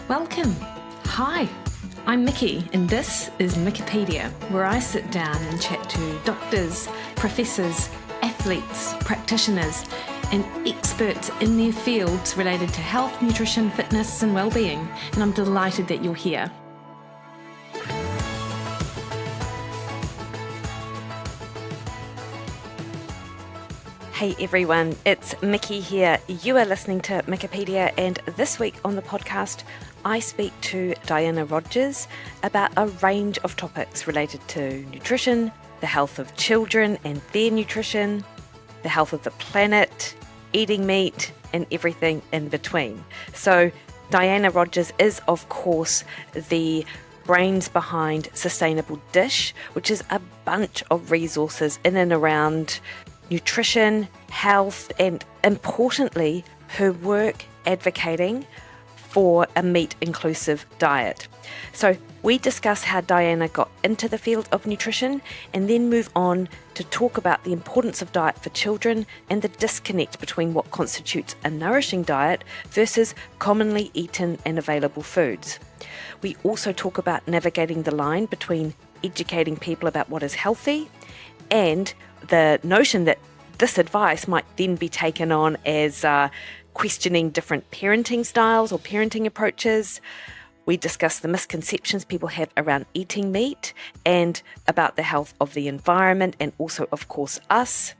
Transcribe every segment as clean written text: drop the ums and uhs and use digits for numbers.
Welcome. Hi, I'm Mikki, and this is Mikkipedia, where I sit down and chat to doctors, professors, athletes, practitioners, and experts in their fields related to health, nutrition, fitness, and well-being. And I'm delighted that you're here. Hey everyone, it's Mikki here. You are listening to Mikkipedia, and this week on the podcast, I speak to Diana Rodgers about a range of topics related to nutrition, the health of children and their nutrition, the health of the planet, eating meat, and everything in between. So Diana Rodgers is, of course, the brains behind Sustainable Dish, which is a bunch of resources in and around nutrition, health, and importantly, her work advocating for a meat-inclusive diet. So we discuss how Diana got into the field of nutrition and then move on to talk about the importance of diet for children and the disconnect between what constitutes a nourishing diet versus commonly eaten and available foods. We also talk about navigating the line between educating people about what is healthy and the notion that this advice might then be taken on as questioning different parenting styles or parenting approaches. We discuss the misconceptions people have around eating meat and about the health of the environment and also, of course, us.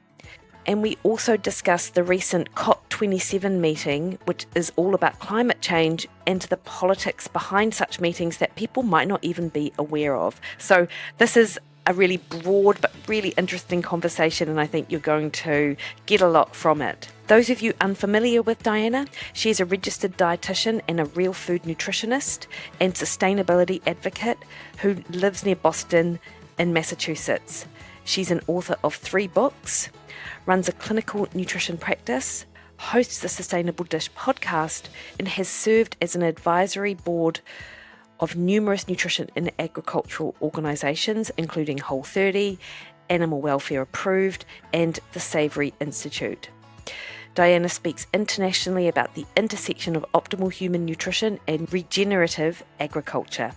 And we also discuss the recent COP27 meeting, which is all about climate change and the politics behind such meetings that people might not even be aware of. So this is a really broad but really interesting conversation, and I think you're going to get a lot from it. Those of you unfamiliar with Diana, she's a registered dietitian and a real food nutritionist and sustainability advocate who lives near Boston in Massachusetts. She's an author of 3 books, runs a clinical nutrition practice, hosts the Sustainable Dish podcast, and has served as an advisory board of numerous nutrition and agricultural organisations, including Whole30, Animal Welfare Approved, and the Savoury Institute. Diana speaks internationally about the intersection of optimal human nutrition and regenerative agriculture.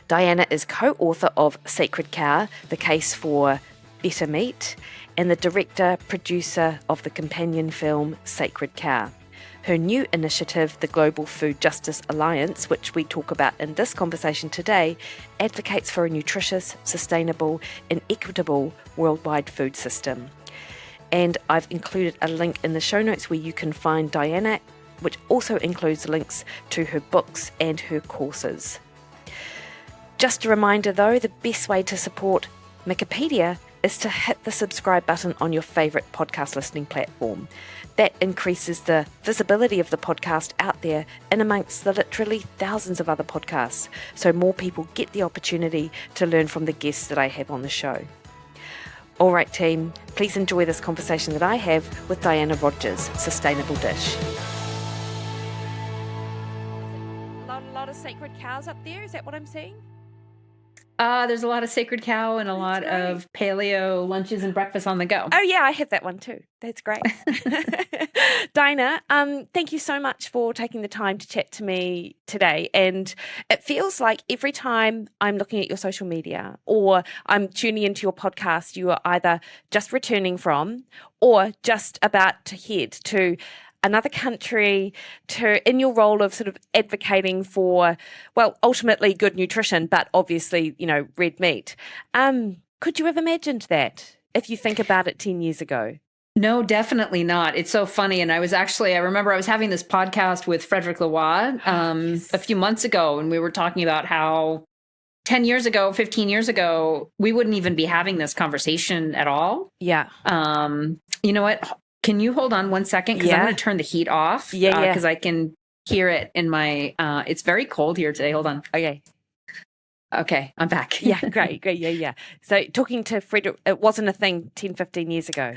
Diana is co-author of Sacred Cow, The Case for Better Meat, and the director-producer of the companion film Sacred Cow. Her new initiative, the Global Food Justice Alliance, which we talk about in this conversation today, advocates for a nutritious, sustainable, and equitable worldwide food system. And I've included a link in the show notes where you can find Diana, which also includes links to her books and her courses. Just a reminder though, the best way to support Mikkipedia is to hit the subscribe button on your favourite podcast listening platform. That increases the visibility of the podcast out there and amongst the literally thousands of other podcasts, so more people get the opportunity to learn from the guests that I have on the show. All right, team, please enjoy this conversation that I have with Diana Rodgers, Sustainable Dish. A lot of sacred cows up there, is that what I'm seeing? There's a lot of Sacred Cow and a lot of paleo lunches and breakfast on the go. Oh yeah, I have that one too. That's great. Dinah, thank you so much for taking the time to chat to me today. And it feels like every time I'm looking at your social media or I'm tuning into your podcast, you are either just returning from or just about to head to another country in your role of sort of advocating for, well, ultimately good nutrition, but obviously, red meat. Could you have imagined that if you think about it 10 years ago? No, definitely not. It's so funny. And I remember I was having this podcast with Frederick Lavoie a few months ago, and we were talking about how 10 years ago, 15 years ago, we wouldn't even be having this conversation at all. Yeah. You know what? Can you hold on one second? Because I'm going to turn the heat off. Yeah. Because I can hear it in my, it's very cold here today. Hold on. Okay, I'm back. Yeah, great. Yeah. So talking to Frederick, it wasn't a thing 10, 15 years ago.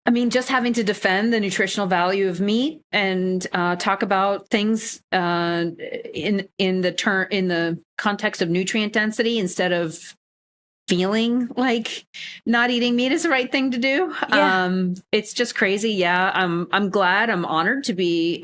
I mean, just having to defend the nutritional value of meat and talk about things in the context of nutrient density instead of feeling like not eating meat is the right thing to do. Yeah. It's just crazy. Yeah. I'm glad, I'm honored to be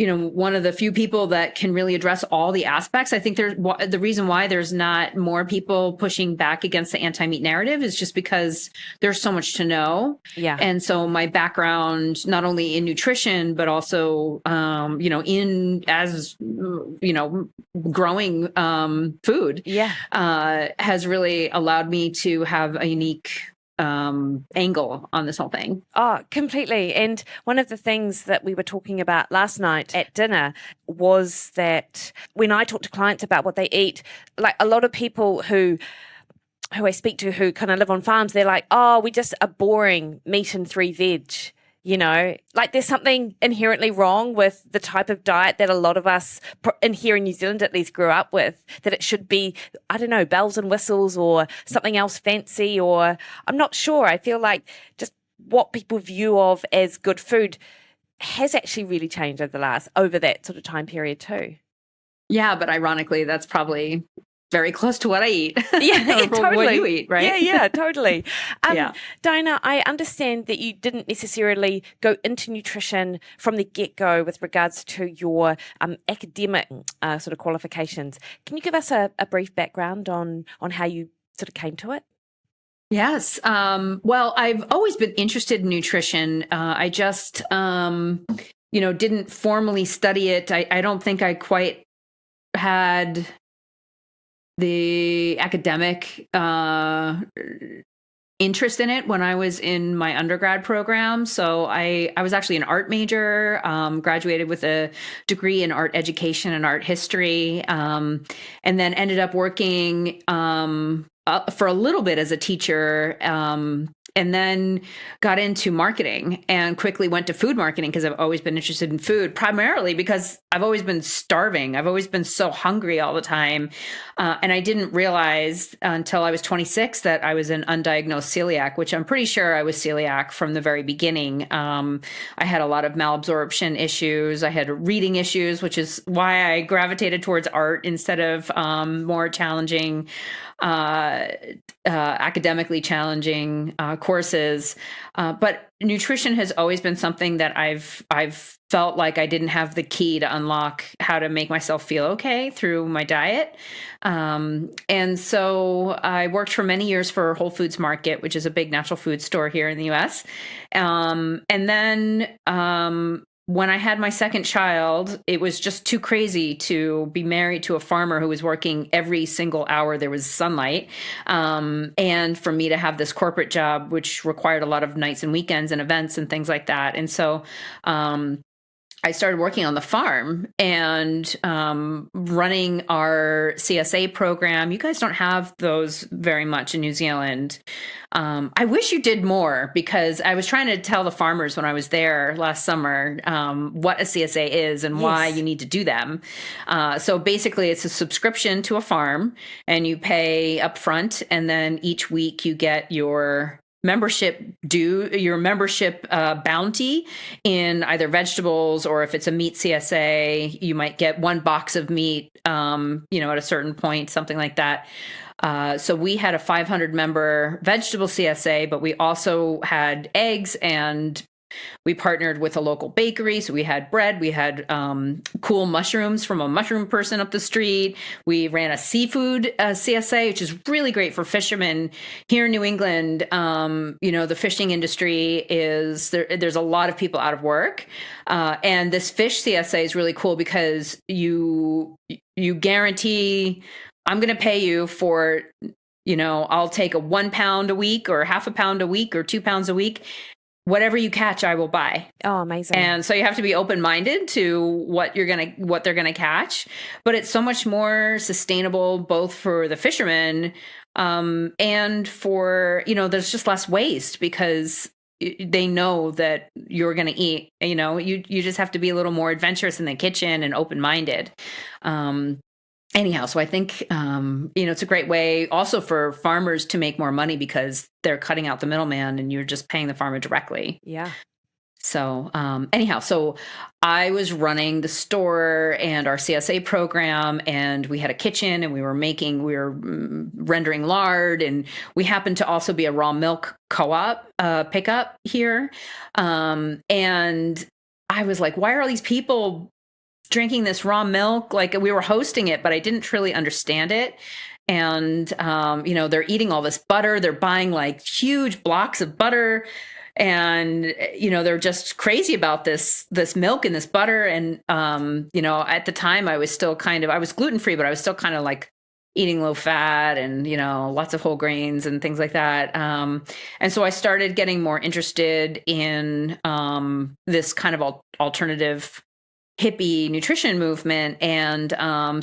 one of the few people that can really address all the aspects. I think the reason why there's not more people pushing back against the anti-meat narrative is just because there's so much to know. Yeah. And so my background, not only in nutrition, but also, growing food, has really allowed me to have a unique angle on this whole thing. Oh, completely. And one of the things that we were talking about last night at dinner was that when I talk to clients about what they eat, like a lot of people who I speak to who kind of live on farms, they're like, oh, we just are boring meat and 3 veg. Like there's something inherently wrong with the type of diet that a lot of us in here in New Zealand at least grew up with, that it should be, I don't know, bells and whistles or something else fancy, or I'm not sure. I feel like just what people view of as good food has actually really changed over that sort of time period too. Yeah, but ironically, that's probably very close to what I eat. Yeah, totally. What you eat, right? Yeah, totally. Diana, I understand that you didn't necessarily go into nutrition from the get-go with regards to your academic sort of qualifications. Can you give us a brief background on how you sort of came to it? Yes. Well, I've always been interested in nutrition. I just, didn't formally study it. I don't think I quite had the academic interest in it when I was in my undergrad program. So I was actually an art major, graduated with a degree in art education and art history, and then ended up working for a little bit as a teacher, and then got into marketing and quickly went to food marketing because I've always been interested in food, primarily because I've always been starving. I've always been so hungry all the time. And I didn't realize until I was 26 that I was an undiagnosed celiac, which I'm pretty sure I was celiac from the very beginning. I had a lot of malabsorption issues. I had reading issues, which is why I gravitated towards art instead of more challenging, academically challenging courses. But nutrition has always been something that I've felt like I didn't have the key to unlock how to make myself feel okay through my diet. And so I worked for many years for Whole Foods Market, which is a big natural food store here in the US. And then when I had my second child, it was just too crazy to be married to a farmer who was working every single hour there was sunlight. And for me to have this corporate job, which required a lot of nights and weekends and events and things like that. And so I started working on the farm and running our CSA program. You guys don't have those very much in New Zealand. I wish you did more, because I was trying to tell the farmers when I was there last summer what a CSA is and why you need to do them. So basically, it's a subscription to a farm, and you pay upfront, and then each week you get your membership bounty in either vegetables, or if it's a meat CSA, you might get 1 box of meat, at a certain point, something like that. So we had a 500 member vegetable CSA, but we also had eggs, and we partnered with a local bakery. So we had bread, we had cool mushrooms from a mushroom person up the street. We ran a seafood CSA, which is really great for fishermen here in New England. The fishing industry there's a lot of people out of work. And this fish CSA is really cool because you guarantee, I'm going to pay you for, I'll take a 1 pound a week or half a pound a week or 2 pounds a week. Whatever you catch, I will buy. Oh, amazing. And so you have to be open-minded to what they're going to catch, but it's so much more sustainable, both for the fishermen, and for, there's just less waste because they know that you're going to eat, you just have to be a little more adventurous in the kitchen and open-minded. Anyhow, so I think, it's a great way also for farmers to make more money because they're cutting out the middleman and you're just paying the farmer directly. Yeah. So so I was running the store and our CSA program, and we had a kitchen, and we were rendering lard, and we happened to also be a raw milk co-op pickup here. And I was like, why are all these people drinking this raw milk. Like we were hosting it, but I didn't really understand it. And, they're eating all this butter. They're buying like huge blocks of butter. And, they're just crazy about this milk and this butter. And, at the time I was still I was gluten-free, but I was still kind of like eating low fat and, lots of whole grains and things like that. And so I started getting more interested in this kind of alternative hippie nutrition movement, and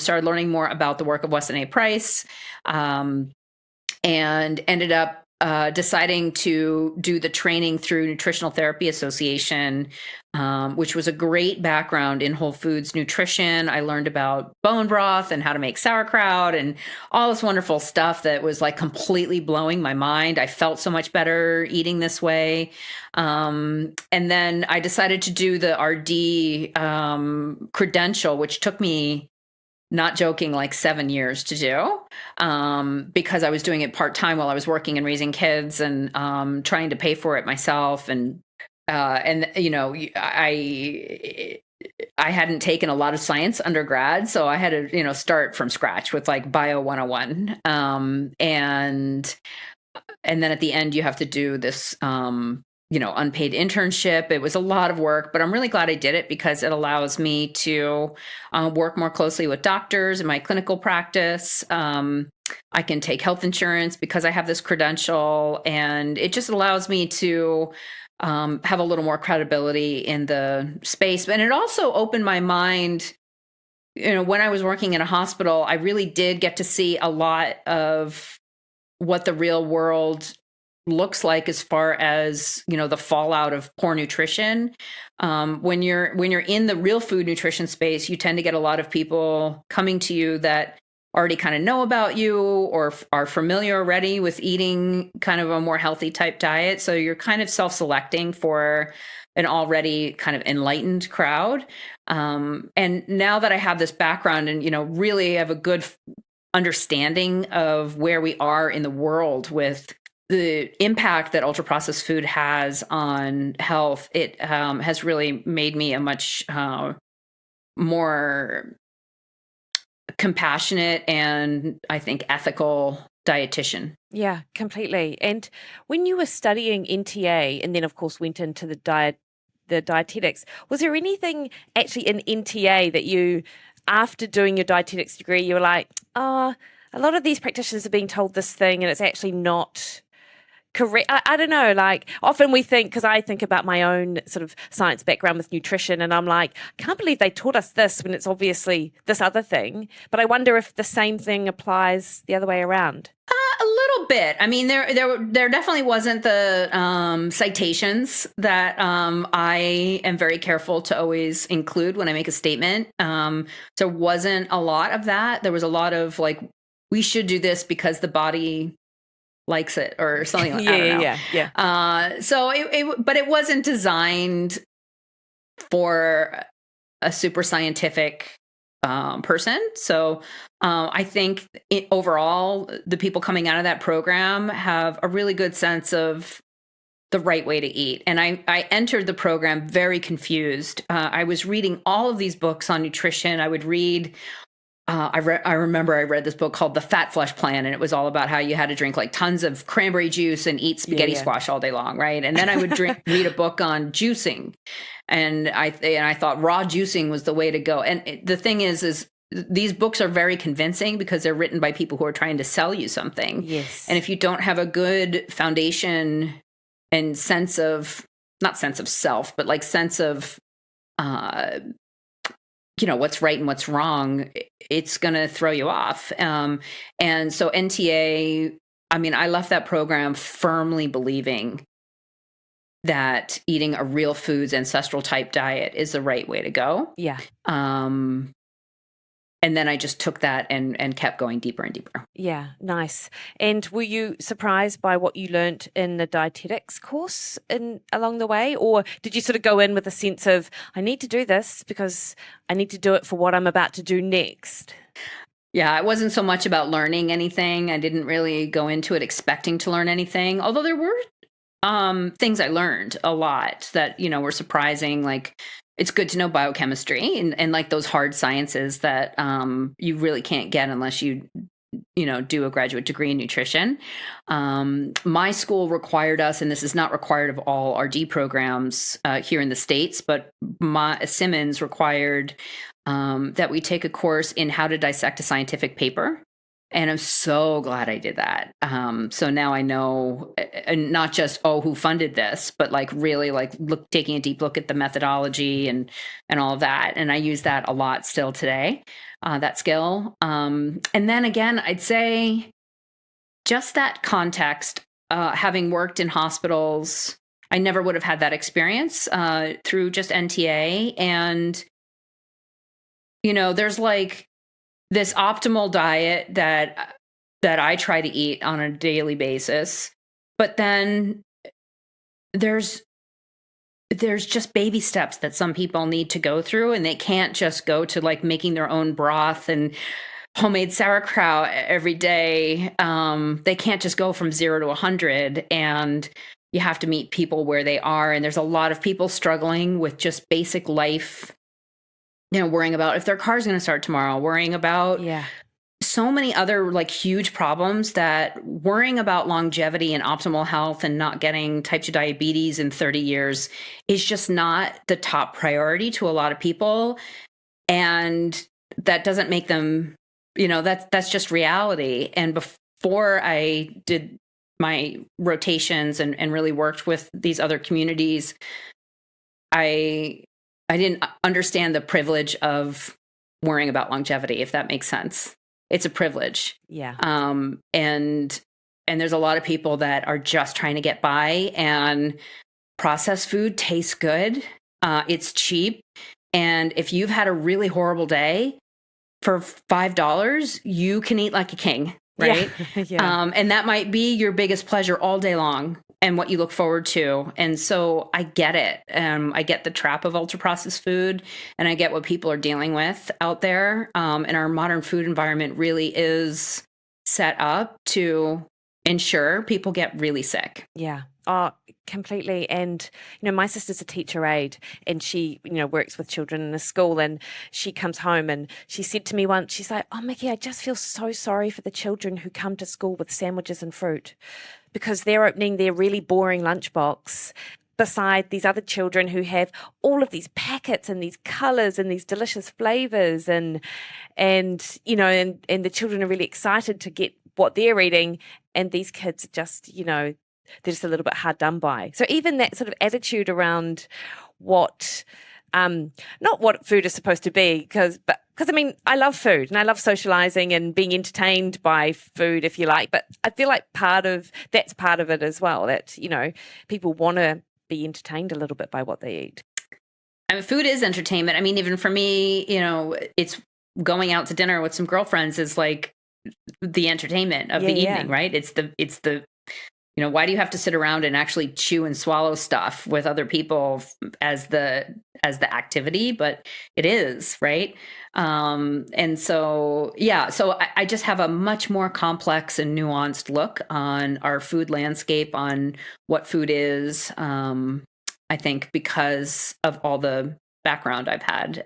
started learning more about the work of Weston A. Price, and ended up deciding to do the training through Nutritional Therapy Association, which was a great background in whole foods nutrition. I learned about bone broth and how to make sauerkraut and all this wonderful stuff that was like completely blowing my mind. I felt so much better eating this way. And then I decided to do the RD credential, which took me, not joking, like 7 years to do, because I was doing it part-time while I was working and raising kids and trying to pay for it myself. And I hadn't taken a lot of science undergrad, so I had to, start from scratch with like Bio 101. And then at the end, you have to do this unpaid internship. It was a lot of work, but I'm really glad I did it because it allows me to work more closely with doctors in my clinical practice. I can take health insurance because I have this credential, and it just allows me to have a little more credibility in the space. And it also opened my mind. When I was working in a hospital, I really did get to see a lot of what the real world looks like as far as the fallout of poor nutrition. When you're in the real food nutrition space, you tend to get a lot of people coming to you that already kind of know about you or are familiar already with eating kind of a more healthy type diet. So you're kind of self-selecting for an already kind of enlightened crowd. And now that I have this background and really have a good understanding of where we are in the world with the impact that ultra processed food has on health, it has really made me a much more compassionate and I think ethical dietitian. Yeah, completely. And when you were studying NTA and then of course went into the dietetics, was there anything actually in NTA that you, after doing your dietetics degree, you were like, a lot of these practitioners are being told this thing and it's actually not correct? I don't know, like often we think, because I think about my own sort of science background with nutrition and I'm like, I can't believe they taught us this when it's obviously this other thing. But I wonder if the same thing applies the other way around. A little bit. I mean, there definitely wasn't the citations that I am very careful to always include when I make a statement. There wasn't a lot of that. There was a lot of like, we should do this because the body likes it or something like that. I don't know. Yeah. So but it wasn't designed for a super scientific person. So I think overall, the people coming out of that program have a really good sense of the right way to eat. And I entered the program very confused. I was reading all of these books on nutrition. I would read I remember I read this book called The Fat Flush Plan, and it was all about how you had to drink like tons of cranberry juice and eat spaghetti squash all day long, right? And then I would read a book on juicing, and I thought raw juicing was the way to go. And the thing is these books are very convincing because they're written by people who are trying to sell you something. Yes. And if you don't have a good foundation and not sense of self, but like sense of what's right and what's wrong, it's going to throw you off. And so NTA, I mean, I left that program firmly believing that eating a real foods ancestral type diet is the right way to go. Yeah. And then I just took that and kept going deeper and deeper. Yeah, nice. And were you surprised by what you learnt in the dietetics course along the way? Or did you sort of go in with a sense of, I need to do this because I need to do it for what I'm about to do next? Yeah, it wasn't so much about learning anything. I didn't really go into it expecting to learn anything, although there were things I learned a lot that, were surprising, like it's good to know biochemistry and like those hard sciences that you really can't get unless you do a graduate degree in nutrition. My school required us, and this is not required of all RD programs here in the States, but Simmons required that we take a course in how to dissect a scientific paper. And I'm so glad I did that. So now I know, and not just, who funded this, but like really like taking a deep look at the methodology and all of that. And I use that a lot still today, that skill. And then again, I'd say just that context, having worked in hospitals, I never would have had that experience through just NTA. And, there's like this optimal diet that I try to eat on a daily basis, but then there's just baby steps that some people need to go through, and they can't just go to like making their own broth and homemade sauerkraut every day. They can't just go from 0 to 100, and you have to meet people where they are. And there's a lot of people struggling with just basic life, worrying about if their car's going to start tomorrow, worrying about so many other like huge problems, that worrying about longevity and optimal health and not getting type 2 diabetes in 30 years is just not the top priority to a lot of people. And that doesn't make them, that's just reality. And before I did my rotations and really worked with these other communities, I didn't understand the privilege of worrying about longevity, if that makes sense. It's a privilege. Yeah. And there's a lot of people that are just trying to get by, and processed food tastes good. It's cheap. And if you've had a really horrible day, for $5, you can eat like a king, right? Yeah. And that might be your biggest pleasure all day long, and what you look forward to. And so I get it. I get the trap of ultra processed food, and I get what people are dealing with out there. And our modern food environment really is set up to ensure people get really sick. Yeah. Oh, completely. And, my sister's a teacher aide, and she, works with children in a school, and she comes home and she said to me once, she's like, "Oh, Mikki, I just feel so sorry for the children who come to school with sandwiches and fruit, because they're opening their really boring lunchbox beside these other children who have all of these packets and these colors and these delicious flavors, and the children are really excited to get what they're eating, and these kids are just, they're just a little bit hard done by." So even that sort of attitude around what, not what food is supposed to be, because I mean, I love food and I love socializing and being entertained by food, if you like. But I feel like that's part of it as well, that, people want to be entertained a little bit by what they eat. I mean, food is entertainment. I mean, even for me, it's going out to dinner with some girlfriends is like the entertainment of the evening, right? It's the why do you have to sit around and actually chew and swallow stuff with other people as the activity? But it is, right? And so, so I just have a much more complex and nuanced look on our food landscape, on what food is, I think, because of all the background I've had,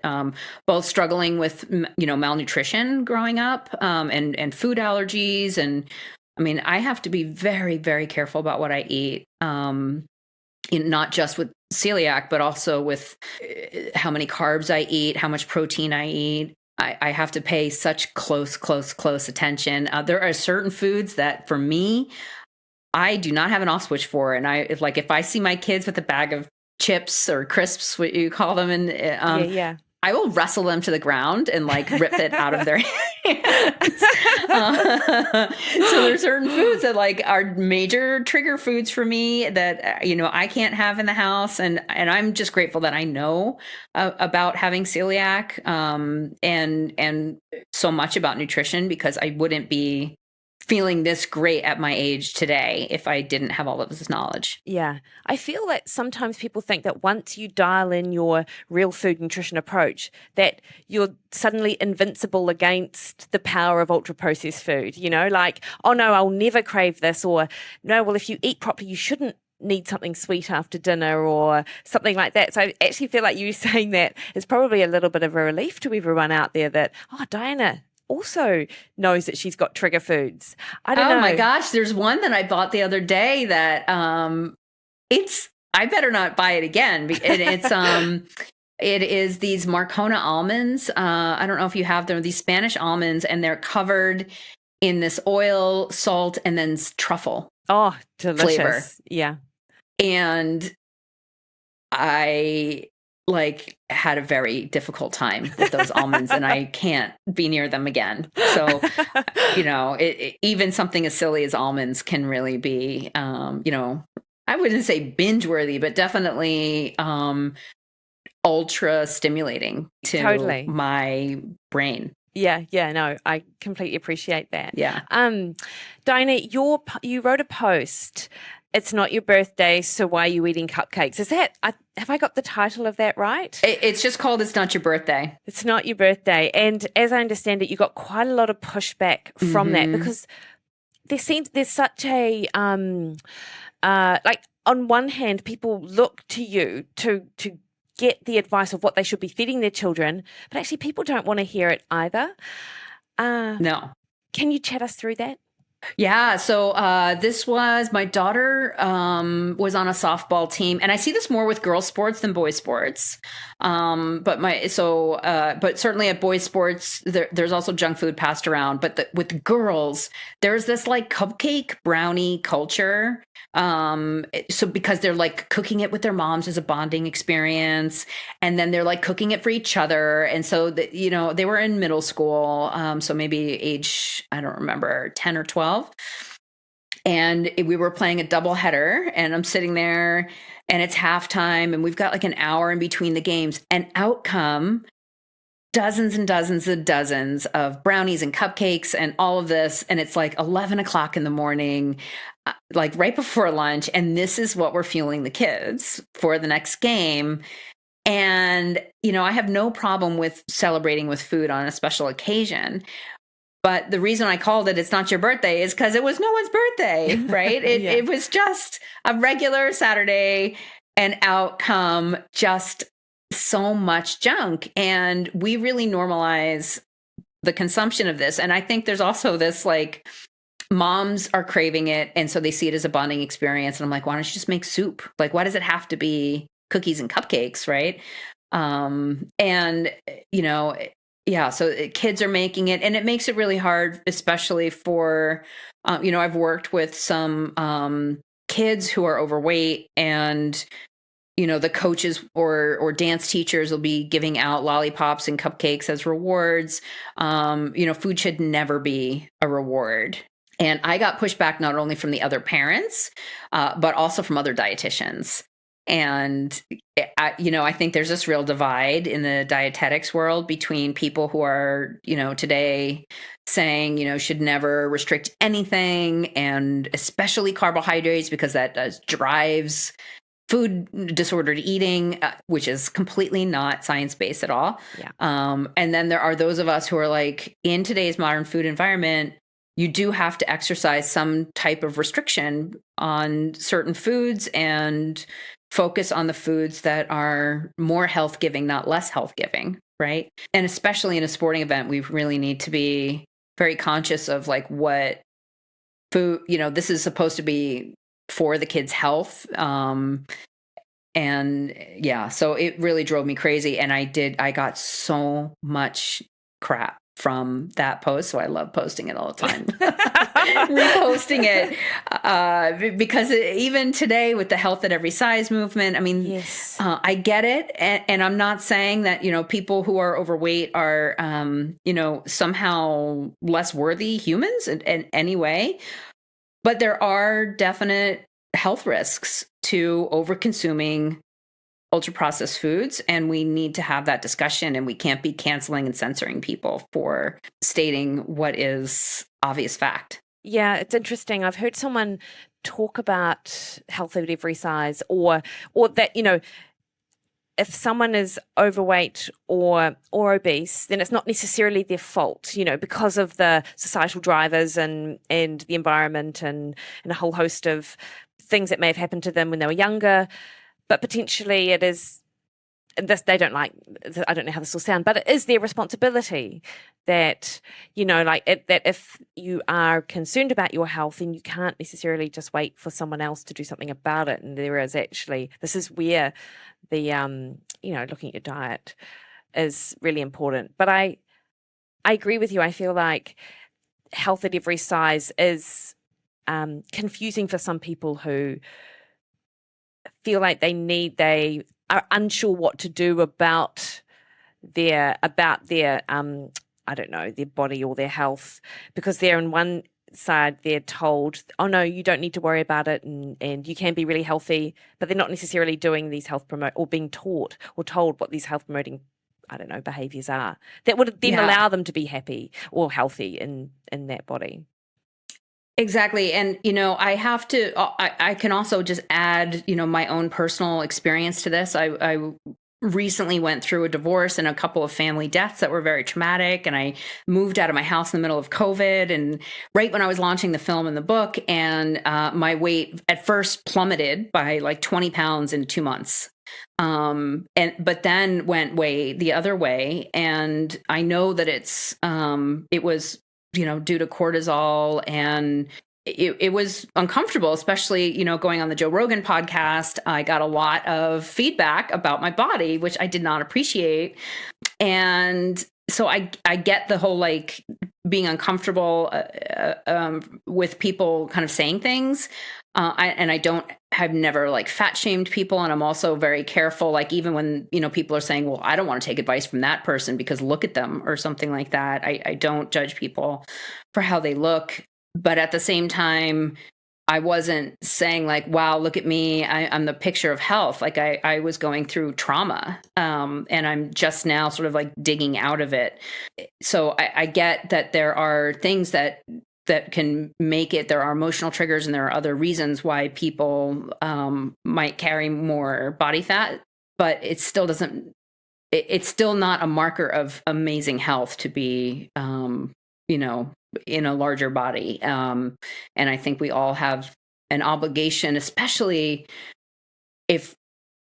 both struggling with, malnutrition growing up, and food allergies. And I mean, I have to be very, very careful about what I eat, not just with celiac, but also with how many carbs I eat, how much protein I eat. I have to pay such close attention. There are certain foods that for me, I do not have an off switch for. And if I see my kids with a bag of chips or crisps, what you call them, and I will wrestle them to the ground and like rip it out of their hands. So there's certain foods that like are major trigger foods for me that, I can't have in the house. And I'm just grateful that I know about having celiac, and so much about nutrition, because I wouldn't be feeling this great at my age today if I didn't have all of this knowledge. Yeah. I feel that sometimes people think that once you dial in your real food nutrition approach, that you're suddenly invincible against the power of ultra processed food, like, "Oh no, I'll never crave this," or "No, well, if you eat properly, you shouldn't need something sweet after dinner or something like that. So I actually feel like you saying that is probably a little bit of a relief to everyone out there that, oh, Diana also knows that she's got trigger foods. I don't know. Oh my gosh, there's one that I bought the other day that I better not buy it again. It is these Marcona almonds. I don't know if you have them, these Spanish almonds, and they're covered in this oil, salt, and then truffle. Oh, delicious. Flavor. Yeah. And I had a very difficult time with those almonds, and I can't be near them again. So, even something as silly as almonds can really be, I wouldn't say binge worthy, but definitely ultra stimulating to my brain. Yeah, no, I completely appreciate that. Yeah. Diana, you wrote a post. It's not your birthday, so why are you eating cupcakes? Have I got the title of that right? It's just called It's Not Your Birthday. It's not your birthday. And as I understand it, you got quite a lot of pushback from that because there's such a, on one hand, people look to you to get the advice of what they should be feeding their children, but actually people don't want to hear it either. No. Can you chat us through that? Yeah. So this was my daughter was on a softball team, and I see this more with girls' sports than boys' sports. But certainly at boys' sports, there's also junk food passed around. But with girls, there's this like cupcake brownie culture. So because they're like cooking it with their moms as a bonding experience, and then they're like cooking it for each other. And so they were in middle school, so maybe age, I don't remember, 10 or 12. And we were playing a double header, and I'm sitting there, and it's halftime, and we've got like an hour in between the games, and out come dozens and dozens and dozens of brownies and cupcakes and all of this. And it's like 11 o'clock in the morning, like right before lunch. And this is what we're fueling the kids for the next game. And, I have no problem with celebrating with food on a special occasion. But the reason I called it It's Not Your Birthday is because it was no one's birthday, right? It was just a regular Saturday, and out come just so much junk. And we really normalize the consumption of this. And I think there's also this like moms are craving it, and so they see it as a bonding experience. And I'm like, why don't you just make soup? Like, why does it have to be cookies and cupcakes, right? Yeah, so kids are making it, and it makes it really hard, especially for, I've worked with some kids who are overweight, and, the coaches or dance teachers will be giving out lollipops and cupcakes as rewards. Food should never be a reward. And I got pushback not only from the other parents, but also from other dietitians. And, I think there's this real divide in the dietetics world between people who are, today saying, should never restrict anything, and especially carbohydrates, because that drives food disordered eating, which is completely not science-based at all. Yeah. And then there are those of us who are like, in today's modern food environment, you do have to exercise some type of restriction on certain foods and focus on the foods that are more health giving, not less health giving, right? And especially in a sporting event, we really need to be very conscious of like what food, this is supposed to be for the kids' health. And yeah, so it really drove me crazy. And I got so much crap from that post. So I love posting it all the time, reposting it, because even today with the health at every size movement, I mean, yes. I get it. And I'm not saying that, people who are overweight are, somehow less worthy humans in any way, but there are definite health risks to over-consuming ultra-processed foods, and we need to have that discussion, and we can't be canceling and censoring people for stating what is obvious fact. Yeah, it's interesting. I've heard someone talk about health at every size, or that, if someone is overweight or obese, then it's not necessarily their fault, because of the societal drivers and the environment and a whole host of things that may have happened to them when they were younger, but potentially it is, and this, they don't like, I don't know how this will sound, but it is their responsibility that, that if you are concerned about your health, then you can't necessarily just wait for someone else to do something about it. And there is actually, this is where the, looking at your diet is really important. But I agree with you. I feel like health at every size is confusing for some people who feel like they are unsure what to do about their I don't know, their body or their health, because they're on one side, they're told, oh no, you don't need to worry about it, and you can be really healthy, but they're not necessarily doing these or being taught or told what these health promoting, I don't know, behaviors are that would then allow them to be happy or healthy in that body. Exactly. And, I can also just add, my own personal experience to this. I recently went through a divorce and a couple of family deaths that were very traumatic. And I moved out of my house in the middle of COVID, and right when I was launching the film and the book, and my weight at first plummeted by like 20 pounds in 2 months. But then went way the other way. And I know that it was, due to cortisol, and it was uncomfortable, especially, going on the Joe Rogan podcast. I got a lot of feedback about my body, which I did not appreciate. And so I get the whole, like, being uncomfortable with people kind of saying things. I've never like fat shamed people. And I'm also very careful, like, even when, people are saying, well, I don't want to take advice from that person because look at them or something like that. I don't judge people for how they look. But at the same time, I wasn't saying like, wow, look at me, I'm the picture of health. Like I was going through trauma, and I'm just now sort of like digging out of it. So I get that there are things that can make it. There are emotional triggers, and there are other reasons why people might carry more body fat, but it still doesn't. It's still not a marker of amazing health to be, in a larger body. And I think we all have an obligation, especially if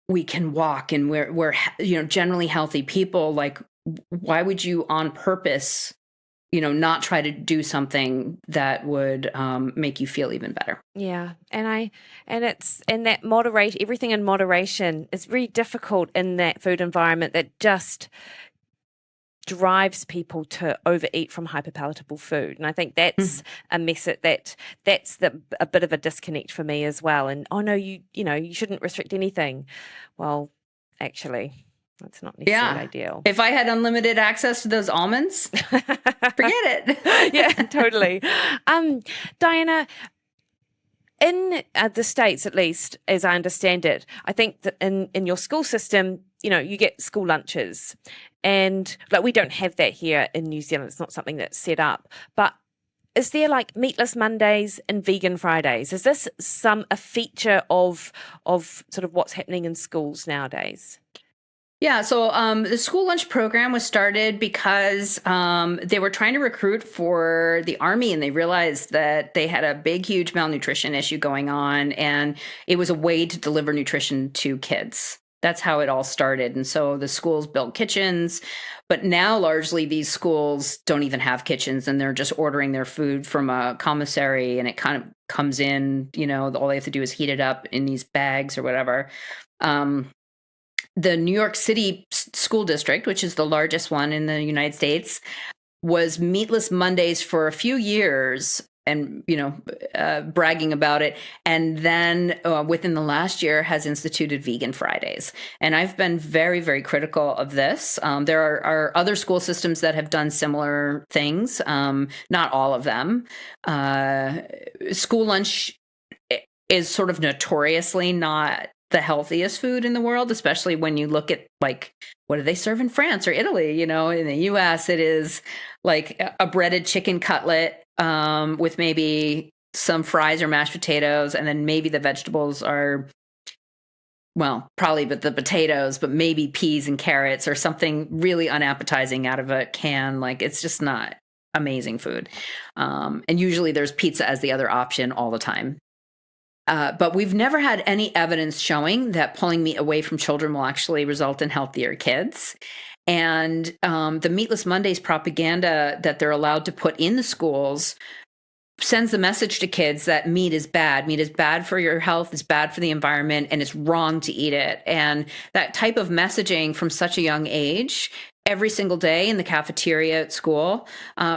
we can walk and we're generally healthy people. Like, why would you on purpose, not try to do something that would make you feel even better? Yeah. And that moderate everything in moderation is very difficult in that food environment that just drives people to overeat from hyperpalatable food. And I think that's a message that's a bit of a disconnect for me as well. And, oh no, you shouldn't restrict anything. Well, actually, that's not necessarily ideal. If I had unlimited access to those almonds, forget it. Yeah, totally. Diana, in the States, at least, as I understand it, I think that in your school system, you get school lunches. And like, we don't have that here in New Zealand. It's not something that's set up. But is there like meatless Mondays and vegan Fridays? Is this a feature of sort of what's happening in schools nowadays? Yeah, so the school lunch program was started because they were trying to recruit for the Army, and they realized that they had a big, huge malnutrition issue going on, and it was a way to deliver nutrition to kids. That's how it all started. And so the schools built kitchens, but now largely these schools don't even have kitchens, and they're just ordering their food from a commissary, and it kind of comes in, all they have to do is heat it up in these bags or whatever. The New York City school district, which is the largest one in the United States, was meatless Mondays for a few years, and bragging about it, and then within the last year has instituted vegan Fridays. And I've been very, very critical of this. There are other school systems that have done similar things, not all of them. School lunch is sort of notoriously not the healthiest food in the world, especially when you look at, like, what do they serve in France or Italy? In the US, it is like a breaded chicken cutlet with maybe some fries or mashed potatoes, and then maybe the vegetables are, well, probably but the potatoes, but maybe peas and carrots or something really unappetizing out of a can. Like, it's just not amazing food. And usually there's pizza as the other option all the time. But we've never had any evidence showing that pulling meat away from children will actually result in healthier kids. And the Meatless Mondays propaganda that they're allowed to put in the schools sends the message to kids that meat is bad. Meat is bad for your health, it's bad for the environment, and it's wrong to eat it. And that type of messaging from such a young age, every single day in the cafeteria at school,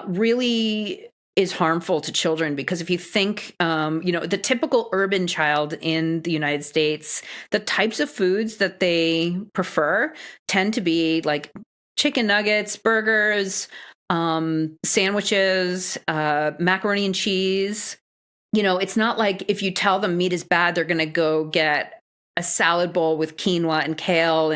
really is harmful to children. Because if you think, the typical urban child in the United States, the types of foods that they prefer tend to be like chicken nuggets, burgers, sandwiches, macaroni and cheese. It's not like if you tell them meat is bad, they're going to go get a salad bowl with quinoa and kale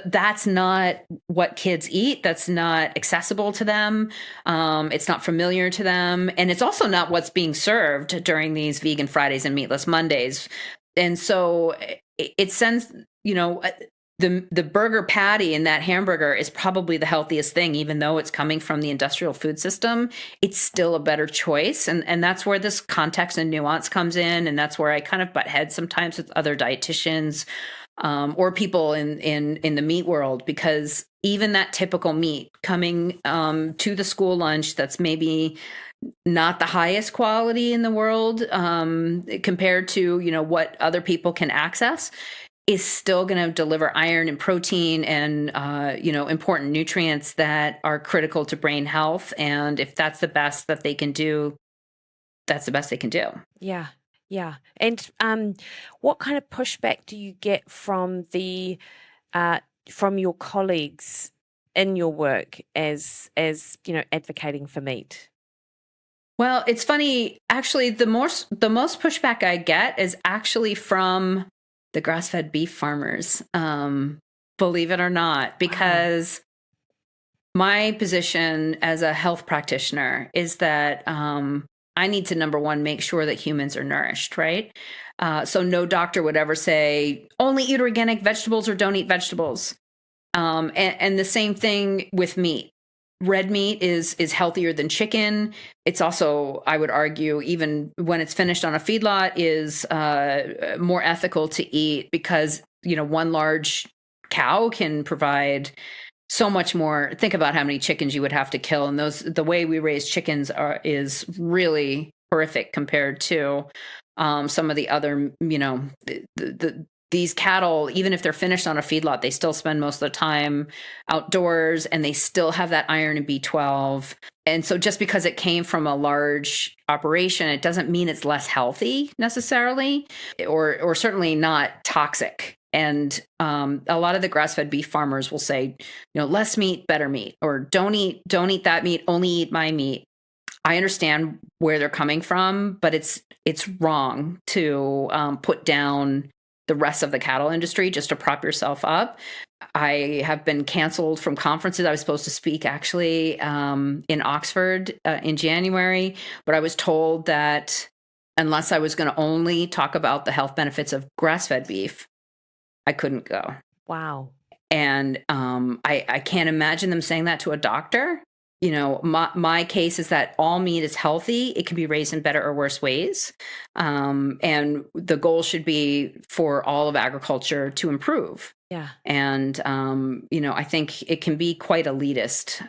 that's not what kids eat. That's not accessible to them. It's not familiar to them. And it's also not what's being served during these vegan Fridays and meatless Mondays. And so it sends, the burger patty in that hamburger is probably the healthiest thing, even though it's coming from the industrial food system. It's still a better choice. And that's where this context and nuance comes in. And that's where I kind of butt heads sometimes with other dietitians or people in the meat world, because even that typical meat coming to the school lunch that's maybe not the highest quality in the world compared to, what other people can access, is still going to deliver iron and protein and, important nutrients that are critical to brain health. And if that's the best that they can do, that's the best they can do. Yeah. Yeah. And what kind of pushback do you get from from your colleagues in your work as advocating for meat? Well, it's funny, actually, the most pushback I get is actually from the grass-fed beef farmers, believe it or not, because my position as a health practitioner is that I need to, number one, make sure that humans are nourished, right? So no doctor would ever say, only eat organic vegetables or don't eat vegetables. And the same thing with meat. Red meat is healthier than chicken. It's also, I would argue, even when it's finished on a feedlot, is more ethical to eat because, one large cow can provide so much more. Think about how many chickens you would have to kill. And the way we raise chickens is really horrific compared to some of the other, these cattle, even if they're finished on a feedlot, they still spend most of the time outdoors and they still have that iron and B12. And so just because it came from a large operation, it doesn't mean it's less healthy necessarily, or certainly not toxic. And a lot of the grass-fed beef farmers will say, less meat, better meat, or don't eat that meat, only eat my meat. I understand where they're coming from, but it's wrong to put down the rest of the cattle industry just to prop yourself up. I have been canceled from conferences. I was supposed to speak actually in Oxford in January, but I was told that unless I was going to only talk about the health benefits of grass-fed beef, I couldn't go. Wow. And I can't imagine them saying that to a doctor. My case is that all meat is healthy. It can be raised in better or worse ways. And the goal should be for all of agriculture to improve. Yeah. And, I think it can be quite elitist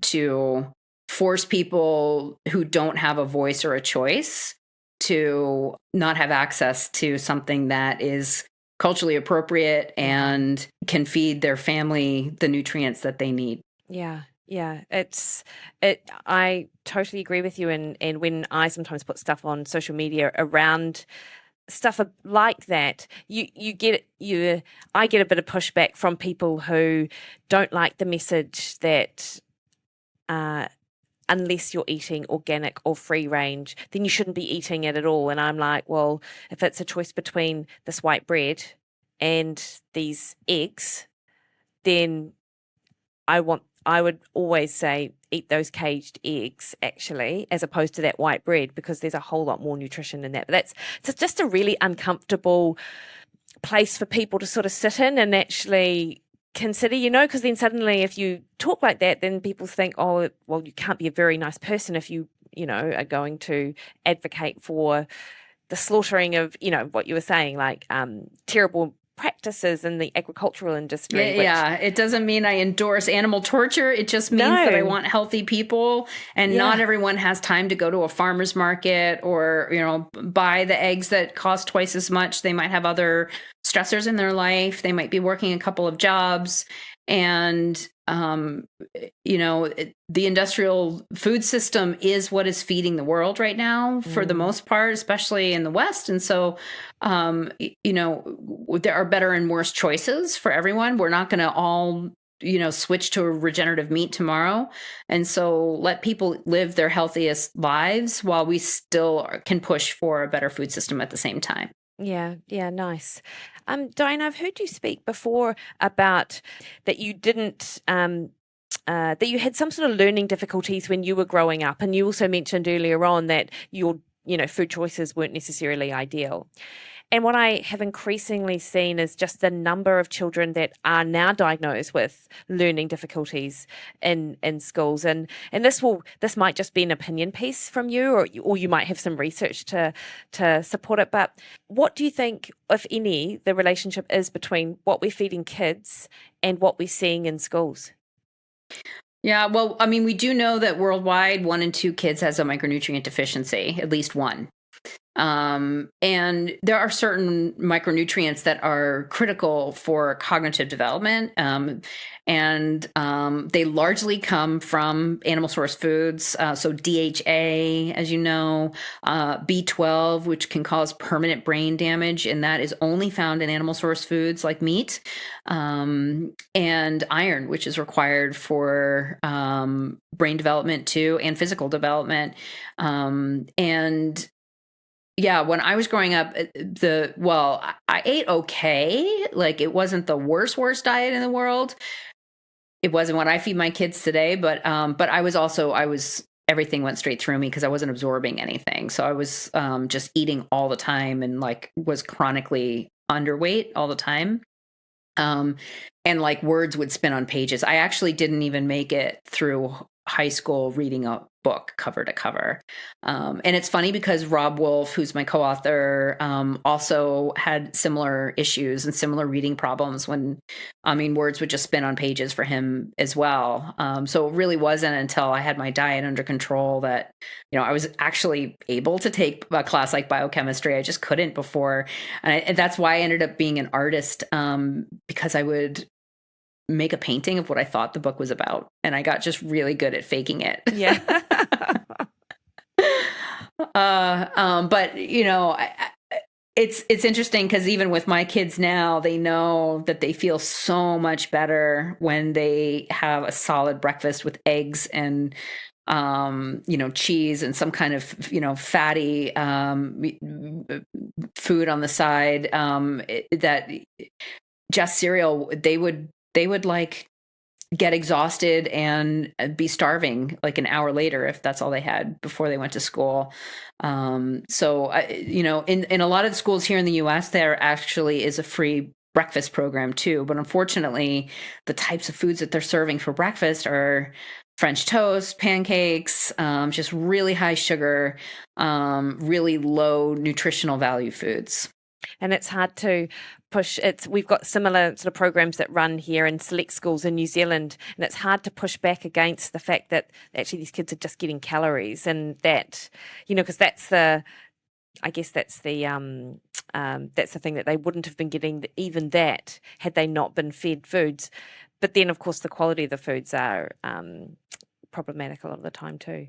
to force people who don't have a voice or a choice to not have access to something that is culturally appropriate and can feed their family the nutrients that they need. Yeah. Yeah, I totally agree with you. And when I sometimes put stuff on social media around stuff like that, I get a bit of pushback from people who don't like the message that unless you're eating organic or free range, then you shouldn't be eating it at all. And I'm like, well, if it's a choice between this white bread and these eggs, then I would always say eat those caged eggs, actually, as opposed to that white bread, because there's a whole lot more nutrition in that. But it's just a really uncomfortable place for people to sort of sit in and actually consider, because then suddenly if you talk like that, then people think, oh, well, you can't be a very nice person if you are going to advocate for the slaughtering of, what you were saying, like terrible practices in the agricultural industry. Yeah, it doesn't mean I endorse animal torture. It just means that I want healthy people, and not everyone has time to go to a farmer's market or, buy the eggs that cost twice as much. They might have other stressors in their life. They might be working a couple of jobs. And, the industrial food system is what is feeding the world right now for the most part, especially in the West. And so, there are better and worse choices for everyone. We're not going to all, switch to a regenerative meat tomorrow. And so let people live their healthiest lives while we still can push for a better food system at the same time. Yeah, nice. Diana, I've heard you speak before about that you didn't, that you had some sort of learning difficulties when you were growing up. And you also mentioned earlier on that your, food choices weren't necessarily ideal. And what I have increasingly seen is just the number of children that are now diagnosed with learning difficulties in schools. And this might just be an opinion piece from you, or you might have some research to support it. But what do you think, if any, the relationship is between what we're feeding kids and what we're seeing in schools? Yeah, well, I mean, we do know that worldwide 1 in 2 kids has a micronutrient deficiency, at least one. And there are certain micronutrients that are critical for cognitive development. And they largely come from animal source foods. So DHA, as you know, B12, which can cause permanent brain damage, and that is only found in animal source foods like meat, and iron, which is required for brain development too, and physical development. And yeah, when I was growing up, I ate okay. Like, it wasn't the worst diet in the world. It wasn't what I feed my kids today, but I was everything went straight through me because I wasn't absorbing anything. So I was just eating all the time and was chronically underweight all the time. And words would spin on pages. I actually didn't even make it through high school reading a book cover to cover. And it's funny because Rob Wolf, who's my co-author, also had similar issues and similar reading problems words would just spin on pages for him as well. So it really wasn't until I had my diet under control that, I was actually able to take a class like biochemistry. I just couldn't before. And that's why I ended up being an artist, because I would make a painting of what I thought the book was about. And I got just really good at faking it. Yeah. But it's interesting because even with my kids now, they know that they feel so much better when they have a solid breakfast with eggs and cheese and some kind of, fatty food on the side, that just cereal, they would get exhausted and be starving an hour later if that's all they had before they went to school. So in a lot of the schools here in the US, there actually is a free breakfast program too. But unfortunately, the types of foods that they're serving for breakfast are French toast, pancakes, just really high sugar, really low nutritional value foods. And it's hard to push. We've got similar sort of programs that run here in select schools in New Zealand, and it's hard to push back against the fact that actually these kids are just getting calories, and that, because that's the thing that they wouldn't have been getting, even that, had they not been fed foods. But then, of course, the quality of the foods are problematic a lot of the time too.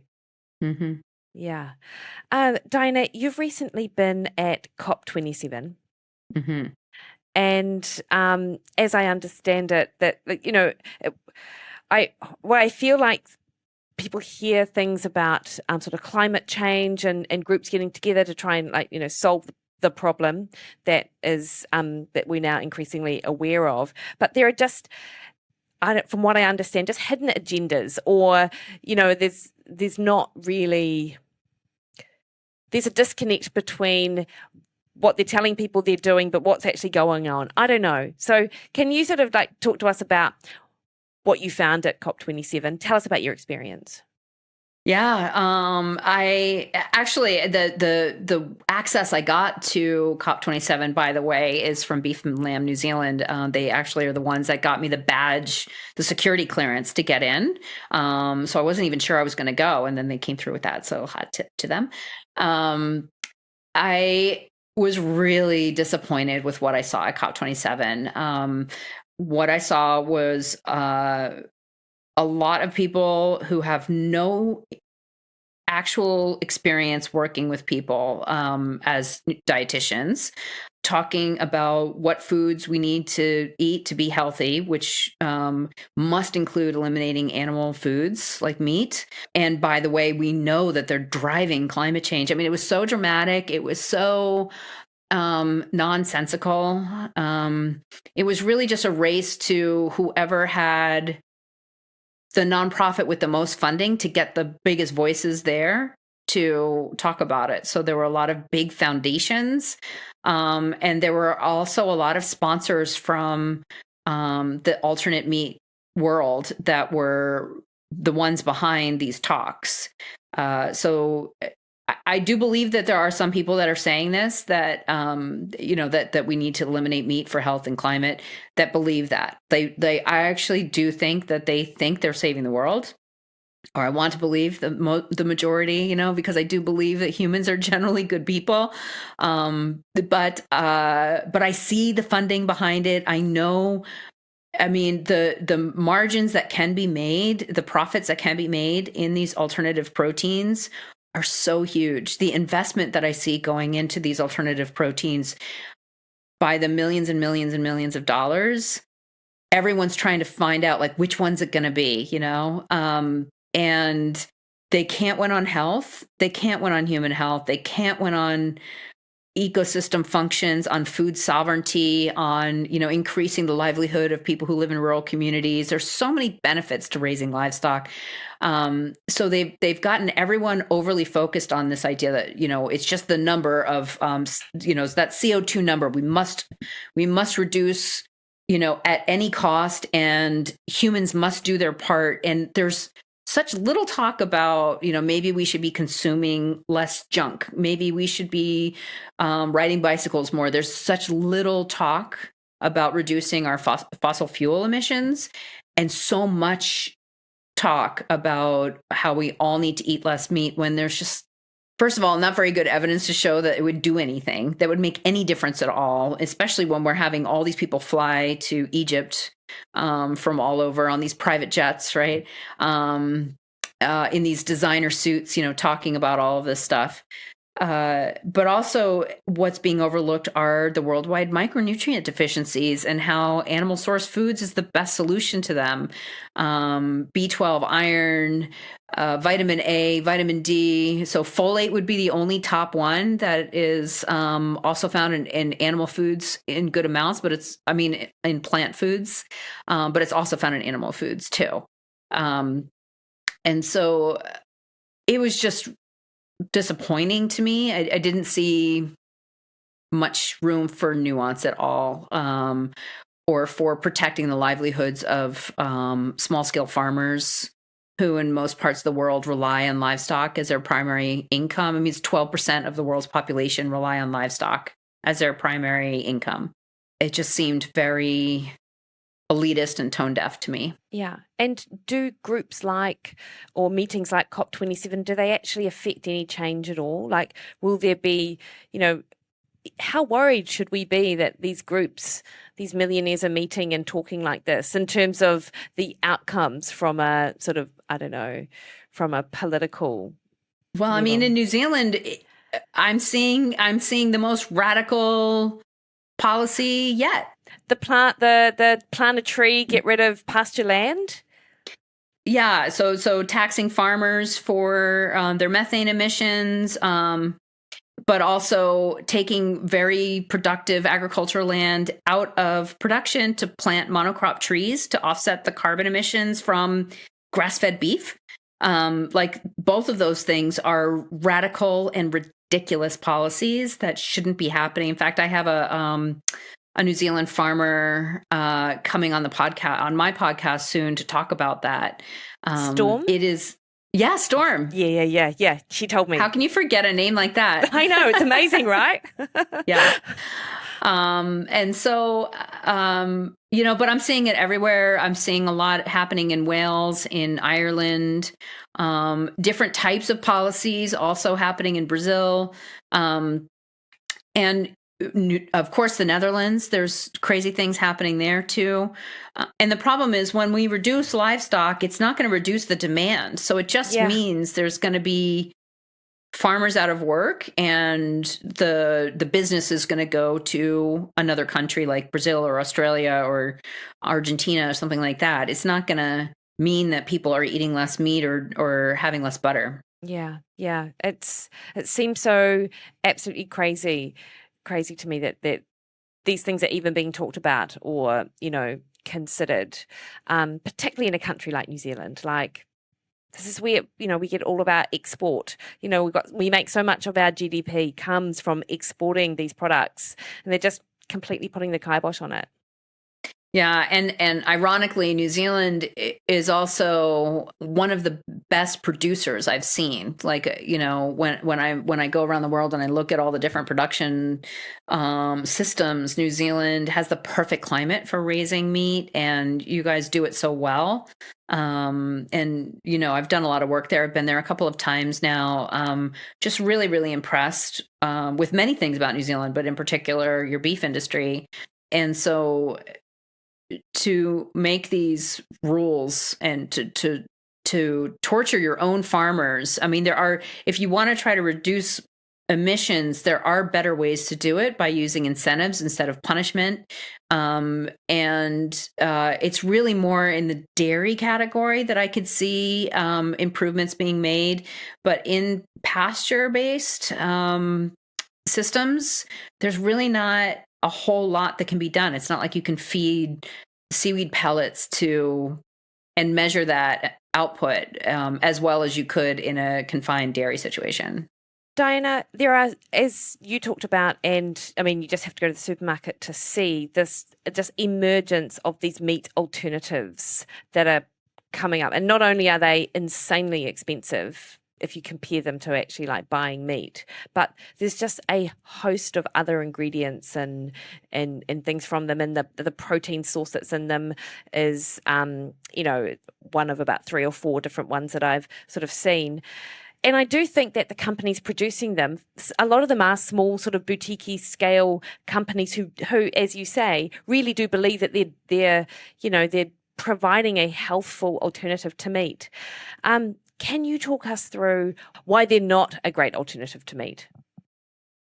Mm-hmm. Yeah. Diana, you've recently been at COP27. Mm-hmm. And as I understand it, that, I feel like people hear things about sort of climate change and groups getting together to try and solve the problem that is that we're now increasingly aware of. But there are just, from what I understand, just hidden agendas, or there's not really. There's a disconnect between what they're telling people they're doing, but what's actually going on. I don't know. So can you sort of talk to us about what you found at COP27? Tell us about your experience. Yeah, I actually the access I got to COP27, by the way, is from Beef and Lamb New Zealand. They actually are the ones that got me the badge, the security clearance to get in. So I wasn't even sure I was going to go, and then they came through with that. So hot tip to them. I was really disappointed with what I saw at COP27. What I saw was a lot of people who have no actual experience working with people as dietitians, talking about what foods we need to eat to be healthy, which must include eliminating animal foods like meat. And by the way, we know that they're driving climate change. I mean, it was so dramatic. It was so nonsensical. It was really just a race to whoever had the nonprofit with the most funding to get the biggest voices there to talk about it. So there were a lot of big foundations, and there were also a lot of sponsors from the alternate meat world that were the ones behind these talks. So I do believe that there are some people that are saying this, that that we need to eliminate meat for health and climate, that believe that. I actually do think that they think they're saving the world, or I want to believe the majority, because I do believe that humans are generally good people. But I see the funding behind it. I know. I mean, the margins that can be made, the profits that can be made in these alternative proteins are so huge. The investment that I see going into these alternative proteins by the millions and millions and millions of dollars, everyone's trying to find out like which one's it going to be, and they can't win on health. They can't win on human health. They can't win on ecosystem functions, on food sovereignty, on increasing the livelihood of people who live in rural communities. There's so many benefits to raising livestock. So they've gotten everyone overly focused on this idea that it's just the number of that CO2 number we must reduce at any cost, and humans must do their part. And there's such little talk about, maybe we should be consuming less junk. Maybe we should be riding bicycles more. There's such little talk about reducing our fossil fuel emissions, and so much talk about how we all need to eat less meat, when there's just, first of all, not very good evidence to show that it would do anything, that would make any difference at all, especially when we're having all these people fly to Egypt from all over on these private jets, right? In these designer suits, talking about all of this stuff. But also what's being overlooked are the worldwide micronutrient deficiencies, and how animal source foods is the best solution to them. B12, iron, vitamin A, vitamin D. So folate would be the only top one that is also found in animal foods in good amounts, but in plant foods, but it's also found in animal foods too. And so it was just disappointing to me. I didn't see much room for nuance at all, or for protecting the livelihoods of small-scale farmers who in most parts of the world rely on livestock as their primary income. I mean, it's 12% of the world's population rely on livestock as their primary income. It just seemed very elitist and tone deaf to me. Yeah. And do groups or meetings like COP27, do they actually affect any change at all? Like, will there be, how worried should we be that these groups, these millionaires are meeting and talking like this in terms of the outcomes from a sort of, from a political Well, level? I mean, in New Zealand, I'm seeing the most radical policy yet. The plant a tree, get rid of pasture land. Yeah, so taxing farmers for their methane emissions, but also taking very productive agricultural land out of production to plant monocrop trees to offset the carbon emissions from grass-fed beef. Like, both of those things are radical and ridiculous policies that shouldn't be happening. In fact, I have a New Zealand farmer coming on my podcast soon to talk about that. Storm? It is Yeah, Storm. Yeah. She told me. How can you forget a name like that? I know, it's amazing, right? Yeah. And so, but I'm seeing it everywhere. I'm seeing a lot happening in Wales, in Ireland, different types of policies also happening in Brazil. And of course, the Netherlands, there's crazy things happening there too. And the problem is when we reduce livestock, it's not going to reduce the demand. So it just means there's going to be farmers out of work, and the business is going to go to another country like Brazil or Australia or Argentina or something like that. It's not going to mean that people are eating less meat or having less butter. Yeah. It seems so absolutely crazy to me that these things are even being talked about or, considered, particularly in a country like New Zealand. Like, this is where, we get all of our export. We make so much of our GDP comes from exporting these products, and they're just completely putting the kibosh on it. Yeah, and ironically, New Zealand is also one of the best producers I've seen. Like, when I go around the world and I look at all the different production systems, New Zealand has the perfect climate for raising meat, and you guys do it so well. And I've done a lot of work there. I've been there a couple of times now. Just really, really impressed with many things about New Zealand, but in particular your beef industry. And so to make these rules and to torture your own farmers. I mean, if you want to try to reduce emissions, there are better ways to do it by using incentives instead of punishment. It's really more in the dairy category that I could see improvements being made. But in pasture-based systems, there's really not a whole lot that can be done. It's not like you can feed seaweed pellets and measure that output as well as you could in a confined dairy situation. Diana, there are, as you talked about, and I mean, you just have to go to the supermarket to see this just emergence of these meat alternatives that are coming up. And not only are they insanely expensive if you compare them to actually like buying meat, but there's just a host of other ingredients and things from them, and the protein source that's in them is one of about 3 or 4 different ones that I've sort of seen. And I do think that the companies producing them, a lot of them are small, sort of boutique scale companies who, as you say, really do believe that they're providing a healthful alternative to meat. Can you talk us through why they're not a great alternative to meat?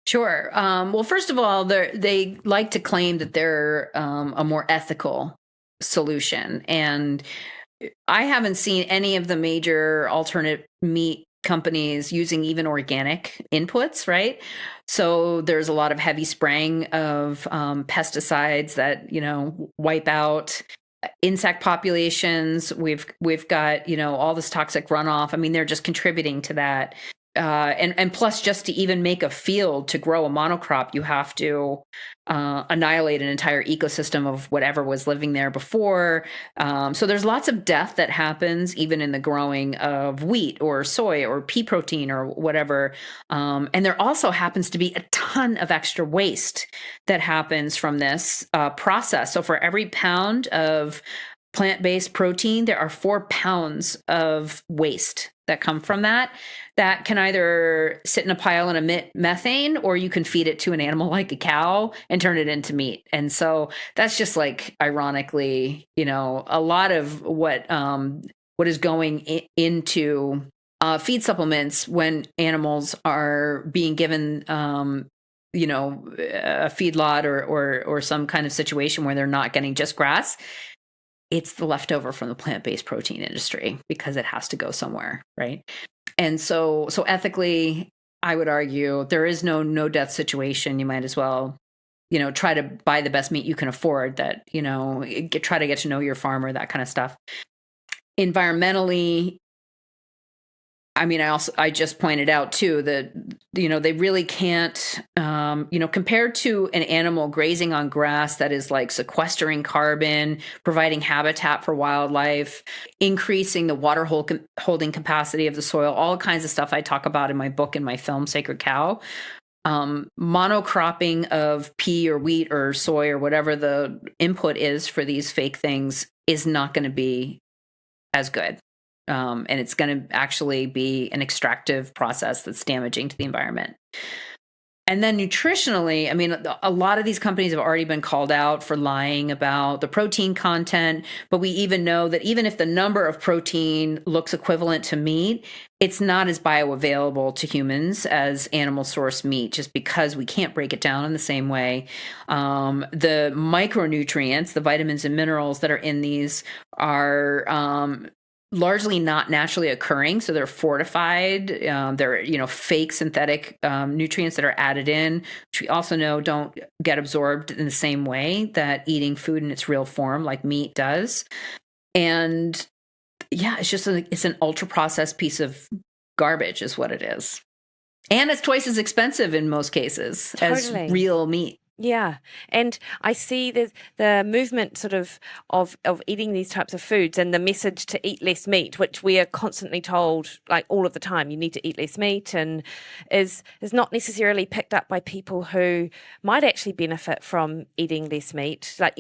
Sure. Well, first of all, they like to claim that they're a more ethical solution. And I haven't seen any of the major alternate meat companies using even organic inputs, right? So there's a lot of heavy spraying of pesticides that, wipe out insect populations. We've got, all this toxic runoff. I mean, they're just contributing to that. And plus, just to even make a field to grow a monocrop, you have to annihilate an entire ecosystem of whatever was living there before. So there's lots of death that happens even in the growing of wheat or soy or pea protein or whatever. And there also happens to be a ton of extra waste that happens from this process. So for every pound of plant-based protein, there are 4 pounds of waste that come from that can either sit in a pile and emit methane, or you can feed it to an animal like a cow and turn it into meat. And so that's just like, ironically, a lot of what is going into feed supplements when animals are being given a feedlot or some kind of situation where they're not getting just grass. It's the leftover from the plant-based protein industry because it has to go somewhere, right? And so ethically, I would argue there is no death situation. You might as well, try to buy the best meat you can afford. That try to get to know your farmer, that kind of stuff. Environmentally, I mean, I just pointed out too that, they really can't, compared to an animal grazing on grass that is like sequestering carbon, providing habitat for wildlife, increasing the water holding capacity of the soil, all kinds of stuff I talk about in my book and my film, Sacred Cow. Monocropping of pea or wheat or soy or whatever the input is for these fake things is not going to be as good. And it's going to actually be an extractive process that's damaging to the environment. And then nutritionally, I mean, a lot of these companies have already been called out for lying about the protein content, but we even know that even if the number of protein looks equivalent to meat, it's not as bioavailable to humans as animal source meat, just because we can't break it down in the same way. The micronutrients, the vitamins and minerals that are in these are largely not naturally occurring. So they're fortified. They're, fake synthetic nutrients that are added in, which we also know don't get absorbed in the same way that eating food in its real form, like meat, does. And yeah, it's an ultra processed piece of garbage is what it is. And it's twice as expensive in most cases as real meat. Yeah. And I see the movement sort of eating these types of foods and the message to eat less meat, which we are constantly told like all of the time, you need to eat less meat, and is not necessarily picked up by people who might actually benefit from eating less meat. Like,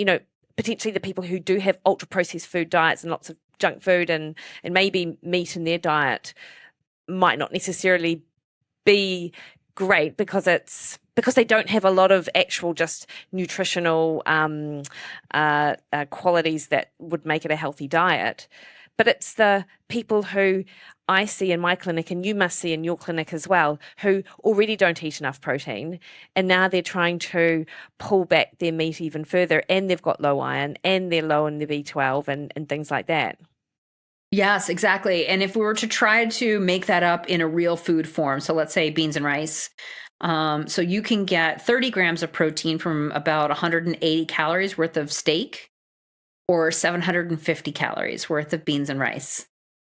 potentially the people who do have ultra processed food diets and lots of junk food and maybe meat in their diet might not necessarily be great because they don't have a lot of actual just nutritional qualities that would make it a healthy diet. But it's the people who I see in my clinic, and you must see in your clinic as well, who already don't eat enough protein, and now they're trying to pull back their meat even further, and they've got low iron, and they're low in the B12 and things like that. Yes, exactly. And if we were to try to make that up in a real food form, so let's say beans and rice, so you can get 30 grams of protein from about 180 calories worth of steak or 750 calories worth of beans and rice.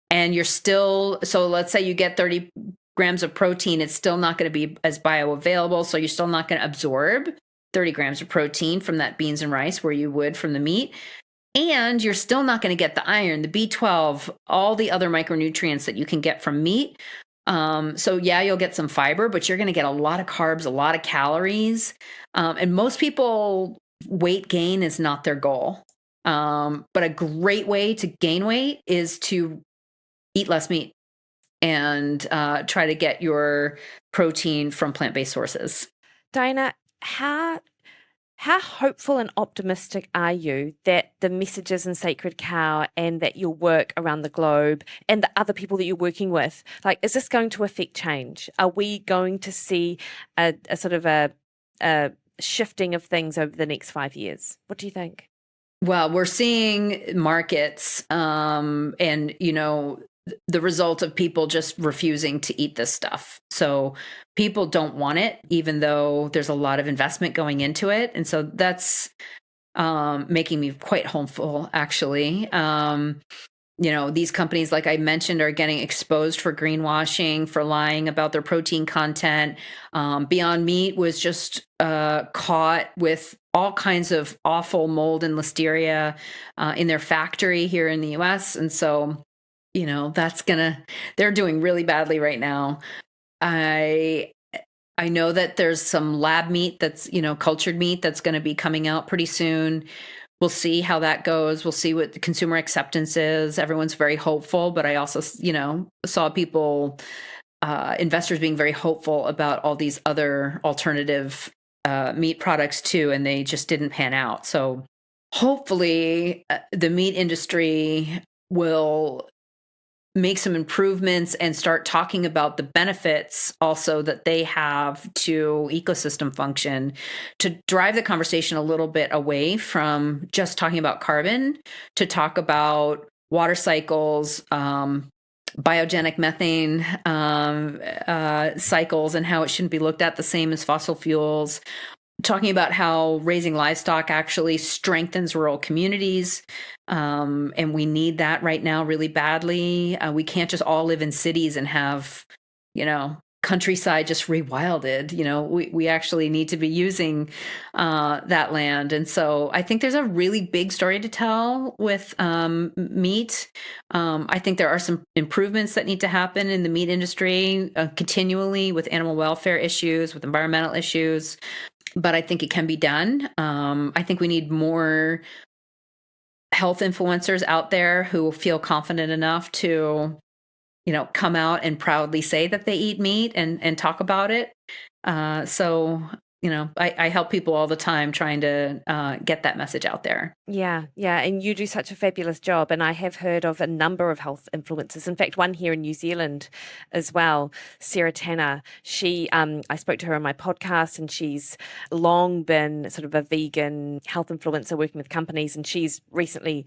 And so let's say you get 30 grams of protein, it's still not going to be as bioavailable. So you're still not going to absorb 30 grams of protein from that beans and rice where you would from the meat. And you're still not going to get the iron, the B12, all the other micronutrients that you can get from meat. So yeah, you'll get some fiber, but you're going to get a lot of carbs, a lot of calories. And most people, weight gain is not their goal. But a great way to gain weight is to eat less meat and try to get your protein from plant-based sources. Diana, how hopeful and optimistic are you that the messages in Sacred Cow and that your work around the globe and the other people that you're working with, like, is this going to affect change? Are we going to see a sort of a shifting of things over the next 5 years? What do you think? Well, we're seeing markets and, the result of people just refusing to eat this stuff. So people don't want it, even though there's a lot of investment going into it. And so that's making me quite hopeful, actually. These companies, like I mentioned, are getting exposed for greenwashing, for lying about their protein content. Beyond Meat was just caught with all kinds of awful mold and listeria in their factory here in the US. And so they're doing really badly right now. I know that there's some lab meat that's, cultured meat that's going to be coming out pretty soon. We'll see how that goes. We'll see what the consumer acceptance is. Everyone's very hopeful, but I also, saw people, investors being very hopeful about all these other alternative meat products too, and they just didn't pan out. So hopefully the meat industry will make some improvements and start talking about the benefits also that they have to ecosystem function, to drive the conversation a little bit away from just talking about carbon to talk about water cycles, biogenic methane cycles, and how it shouldn't be looked at the same as fossil fuels. talking about how raising livestock actually strengthens rural communities. And we need that right now really badly. We can't just all live in cities and have, countryside just rewilded. We actually need to be using that land. And so I think there's a really big story to tell with meat. I think there are some improvements that need to happen in the meat industry continually with animal welfare issues, with environmental issues. But I think it can be done. I think we need more health influencers out there who feel confident enough to, come out and proudly say that they eat meat and talk about it. I help people all the time trying to get that message out there. Yeah. And you do such a fabulous job. And I have heard of a number of health influencers. In fact, one here in New Zealand as well, Sarah Tanner. She, I spoke to her on my podcast, and she's long been sort of a vegan health influencer working with companies. And she's recently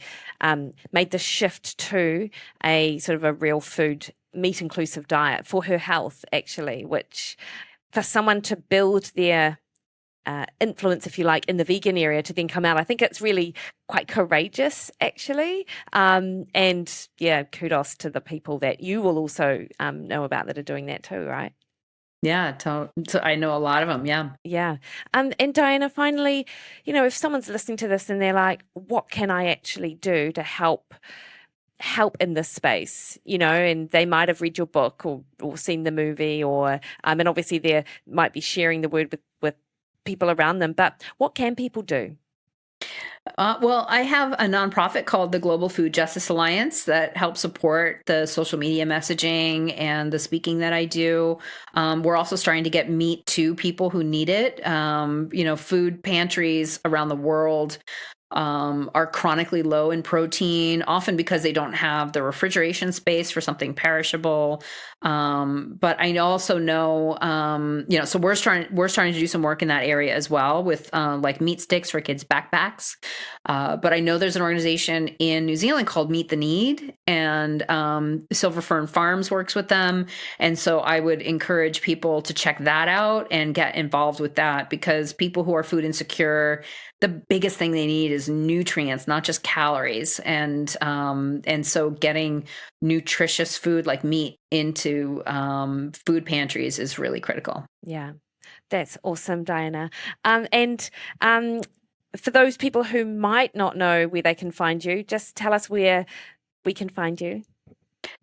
made the shift to a sort of a real food, meat inclusive diet for her health, actually, which for someone to build their influence, if you like, in the vegan area to then come out, I think it's really quite courageous, actually. And yeah, kudos to the people that you will also know about that are doing that too, right? Yeah, so I know a lot of them. Yeah. Yeah. And Diana, finally, if someone's listening to this and they're like, what can I actually do to help in this space, and they might have read your book or seen the movie, or and obviously they might be sharing the word with people around them, but what can people do? Well, I have a nonprofit called the Global Food Justice Alliance that helps support the social media messaging and the speaking that I do. We're also starting to get meat to people who need it. Food pantries around the world are chronically low in protein, often because they don't have the refrigeration space for something perishable. But I also know, so we're starting to do some work in that area as well with like meat sticks for kids' backpacks. But I know there's an organization in New Zealand called Meet the Need, and Silver Fern Farms works with them. And so I would encourage people to check that out and get involved with that, because people who are food insecure, the biggest thing they need is nutrients, not just calories. And so getting nutritious food like meat into food pantries is really critical. Yeah, that's awesome, Diana. And for those people who might not know where they can find you, just tell us where we can find you.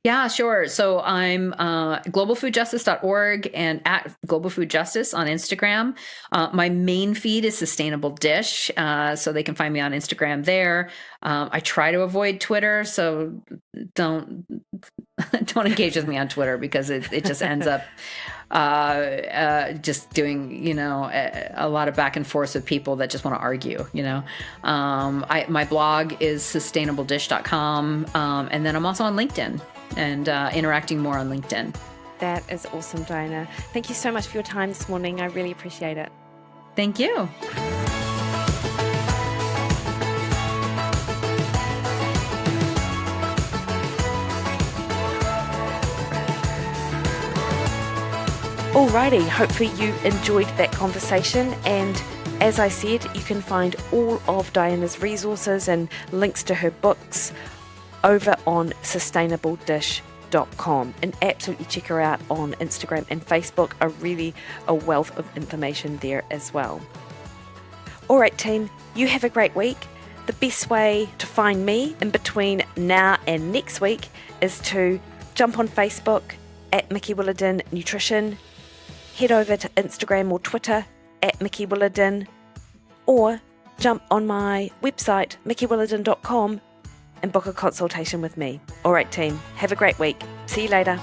Yeah, sure. So I'm globalfoodjustice.org and at Global Food Justice on Instagram. My main feed is Sustainable Dish, so they can find me on Instagram there. I try to avoid Twitter, so don't engage with me on Twitter, because it just ends up just doing a lot of back and forth with people that just want to argue. My blog is sustainabledish.com, and then I'm also on LinkedIn and interacting more on LinkedIn. That is awesome, Diana. Thank you so much for your time this morning. I really appreciate it. Thank you. Alrighty, hopefully you enjoyed that conversation, and as I said, you can find all of Diana's resources and links to her books over on sustainabledish.com, and absolutely check her out on Instagram and Facebook. A wealth of information there as well. Alright team, you have a great week. The best way to find me in between now and next week is to jump on Facebook at Mikki Williden Nutrition, head over to Instagram or Twitter at Mikki Williden, or jump on my website mikkiwilliden.com and book a consultation with me. All right, team, have a great week. See you later.